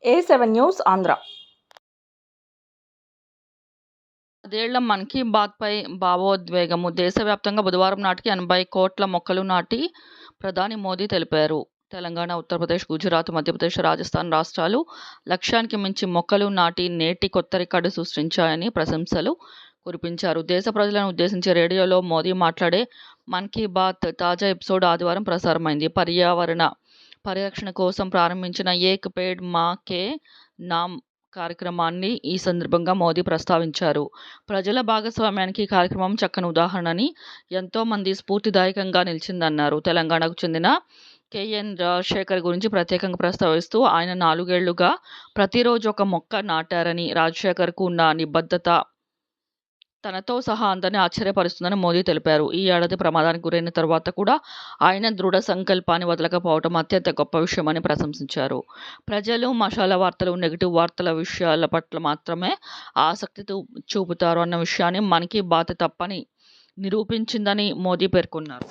A7 news Andhra. 10 ఏళ్ల మన్ కీ బాత్పై భావోద్వేగం. దేశవ్యాప్తంగా బుధవారం నాటికి 80 కోట్ల మొక్కలు నాటి ప్రధాని మోదీ తెలిపారు. తెలంగాణ, ఉత్తరప్రదేశ్, గుజరాత్, మధ్యప్రదేశ్, రాజస్థాన్ రాష్ట్రాలు లక్ష్యానికి మించి మొక్కలు నాటి నేటి కొత్త రికార్డు సృష్టించాయని ప్రశంసలు కురిపించారు. దేశ ప్రజలను ఉద్దేశించి రేడియోలో మోదీ మాట్లాడే మన్ కీ బాత్ తాజా ఎపిసోడ్ ఆదివారం ప్రసారమైంది. పర్యావరణ పరిరక్షణ కోసం ప్రారంభించిన ఏక్ పేడ్ మా కే నామ్ కార్యక్రమాన్ని ఈ సందర్భంగా మోదీ ప్రస్తావించారు. ప్రజల భాగస్వామ్యానికి ఈ కార్యక్రమం చక్కని ఉదాహరణని, ఎంతో మంది స్ఫూర్తిదాయకంగా నిలిచిందన్నారు. తెలంగాణకు చెందిన కెఎన్ రాజశేఖర్ గురించి ప్రత్యేకంగా ప్రస్తావిస్తూ ఆయన 4 ఏళ్లుగా ప్రతిరోజు ఒక మొక్క నాటారని, రాజశేఖర్కు ఉన్న నిబద్ధత తనతో సహా అందరినీ ఆశ్చర్యపరుస్తుందని మోదీ తెలిపారు. ఈ ఏడాది ప్రమాదానికి గురైన తరువాత కూడా ఆయన దృఢ సంకల్పాన్ని వదలకపోవడం అత్యంత గొప్ప విషయమని ప్రశంసించారు. ప్రజలు మసాలా వార్తలు, నెగటివ్ వార్తల విషయాల పట్ల మాత్రమే ఆసక్తి చూపుతారు అన్న విషయాన్ని మన్ కీ బాత్ తప్పని నిరూపించిందని మోదీ పేర్కొన్నారు.